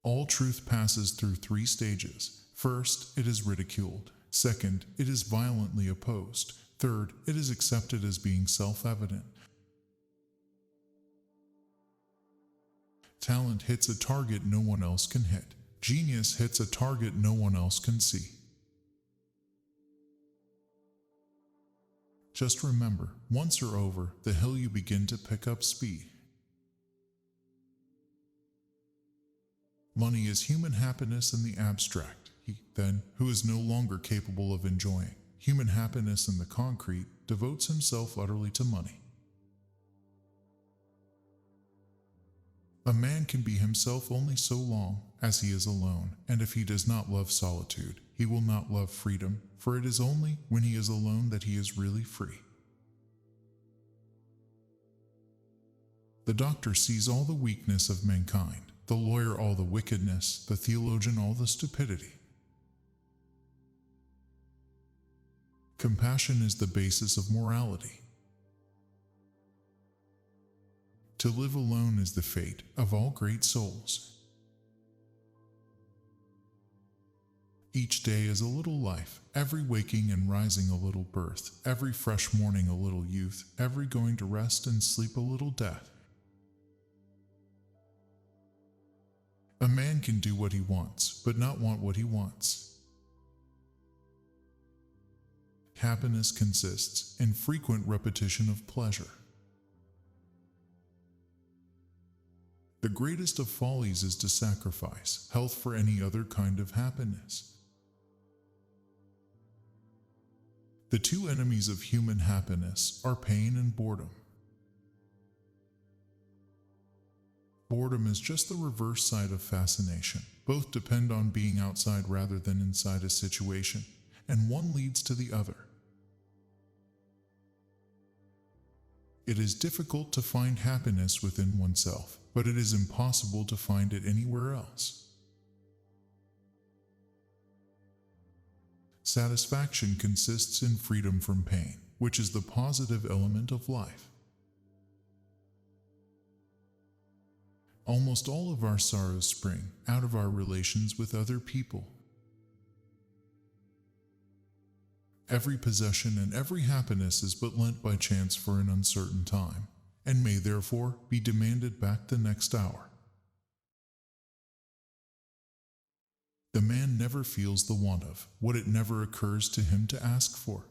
All truth passes through three stages. First, it is ridiculed. Second, it is violently opposed. Third, it is accepted as being self-evident. Talent hits a target no one else can hit. Genius hits a target no one else can see. Just remember, once you're over the hill, you begin to pick up speed. Money is human happiness in the abstract. He, then, who is no longer capable of enjoying human happiness in the concrete, devotes himself utterly to money. A man can be himself only so long as he is alone, and if he does not love solitude, he will not love freedom, for it is only when he is alone that he is really free. The doctor sees all the weakness of mankind, the lawyer all the wickedness, the theologian all the stupidity. Compassion is the basis of morality. To live alone is the fate of all great souls. Each day is a little life, every waking and rising a little birth, every fresh morning a little youth, every going to rest and sleep a little death. A man can do what he wants, but not want what he wants. Happiness consists in frequent repetition of pleasure. The greatest of follies is to sacrifice health for any other kind of happiness. The two enemies of human happiness are pain and boredom. Boredom is just the reverse side of fascination. Both depend on being outside rather than inside a situation, and one leads to the other. It is difficult to find happiness within oneself, but it is impossible to find it anywhere else. Satisfaction consists in freedom from pain, which is the positive element of life. Almost all of our sorrows spring out of our relations with other people. Every possession and every happiness is but lent by chance for an uncertain time, and may therefore be demanded back the next hour. The man never feels the want of what it never occurs to him to ask for.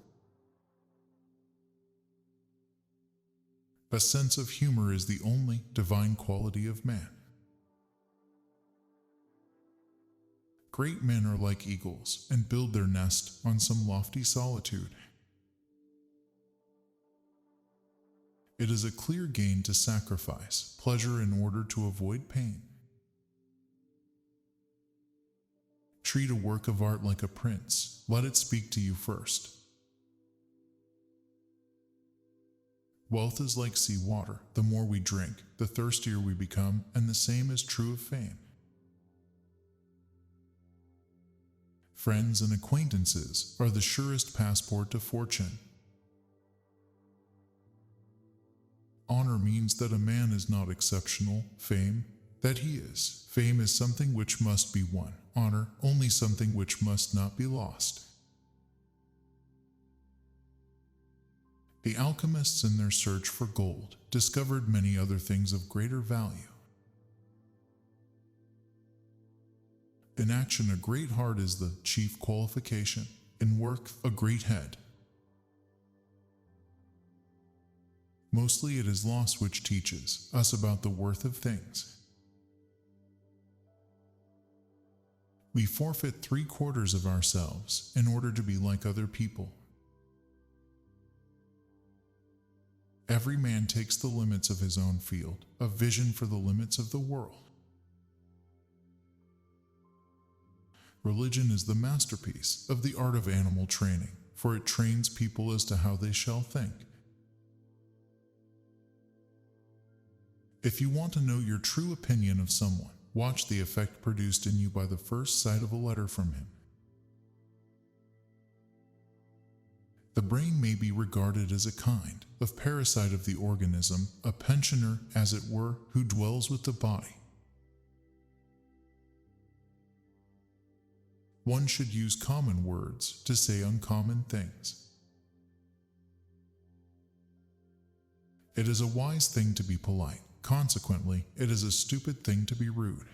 A sense of humor is the only divine quality of man. Great men are like eagles and build their nest on some lofty solitude. It is a clear gain to sacrifice pleasure in order to avoid pain. Treat a work of art like a prince. Let it speak to you first. Wealth is like sea water. The more we drink, the thirstier we become, and the same is true of fame. Friends and acquaintances are the surest passport to fortune. Honor means that a man is not exceptional. Fame, that he is. Fame is something which must be won. Honor, only something which must not be lost. The alchemists in their search for gold discovered many other things of greater value. In action, a great heart is the chief qualification. In work, a great head. Mostly it is loss which teaches us about the worth of things. We forfeit 3/4 of ourselves in order to be like other people. Every man takes the limits of his own field, a vision for the limits of the world. Religion is the masterpiece of the art of animal training, for it trains people as to how they shall think. If you want to know your true opinion of someone, watch the effect produced in you by the first sight of a letter from him. The brain may be regarded as a kind of parasite of the organism, a pensioner, as it were, who dwells with the body. One should use common words to say uncommon things. It is a wise thing to be polite. Consequently, it is a stupid thing to be rude.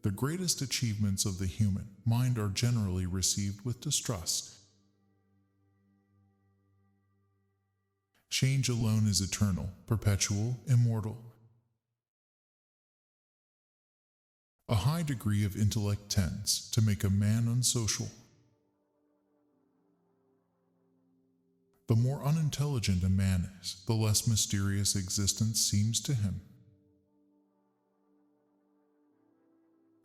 The greatest achievements of the human mind are generally received with distrust. Change alone is eternal, perpetual, immortal. A high degree of intellect tends to make a man unsocial. The more unintelligent a man is, the less mysterious existence seems to him.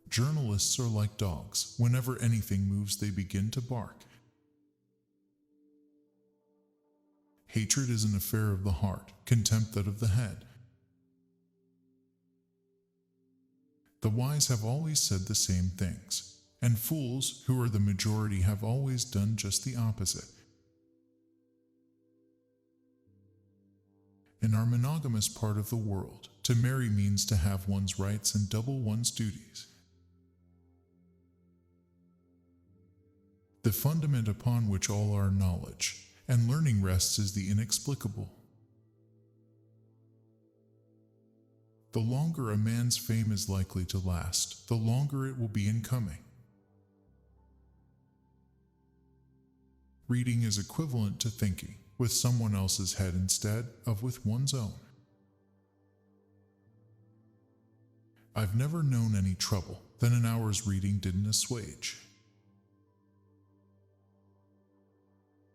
Journalists are like dogs. Whenever anything moves, they begin to bark. Hatred is an affair of the heart, contempt that of the head. The wise have always said the same things, and fools, who are the majority, have always done just the opposite. In our monogamous part of the world, to marry means to have one's rights and double one's duties. The fundament upon which all our knowledge and learning rests is the inexplicable. The longer a man's fame is likely to last, the longer it will be in coming. Reading is equivalent to thinking with someone else's head instead of with one's own. I've never known any trouble that an hour's reading didn't assuage.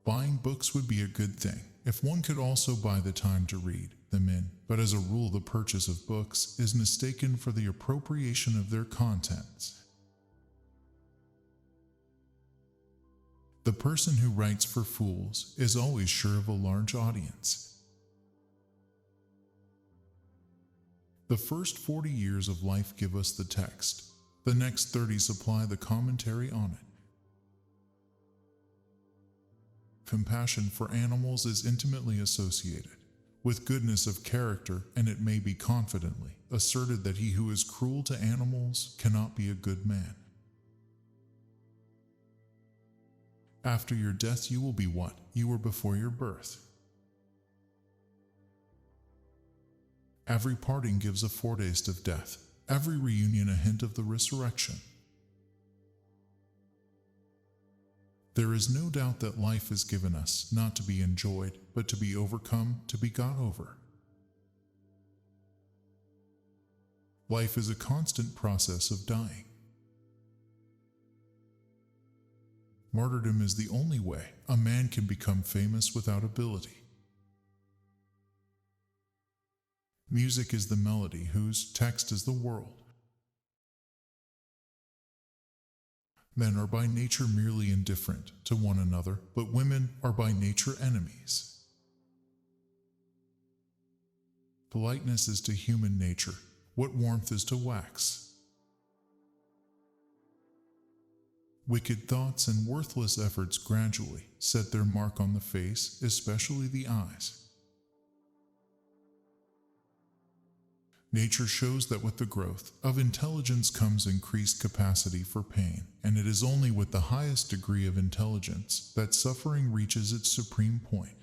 Buying books would be a good thing if one could also buy the time to read them in, but as a rule the purchase of books is mistaken for the appropriation of their contents. The person who writes for fools is always sure of a large audience. The first 40 years of life give us the text, the next 30 supply the commentary on it. Compassion for animals is intimately associated with goodness of character, and it may be confidently asserted that he who is cruel to animals cannot be a good man. After your death you will be what you were before your birth. Every parting gives a foretaste of death, every reunion a hint of the resurrection. There is no doubt that life is given us not to be enjoyed, but to be overcome, to be got over. Life is a constant process of dying. Martyrdom is the only way a man can become famous without ability. Music is the melody whose text is the world. Men are by nature merely indifferent to one another, but women are by nature enemies. Politeness is to human nature what warmth is to wax. Wicked thoughts and worthless efforts gradually set their mark on the face, especially the eyes. Nature shows that with the growth of intelligence comes increased capacity for pain, and it is only with the highest degree of intelligence that suffering reaches its supreme point.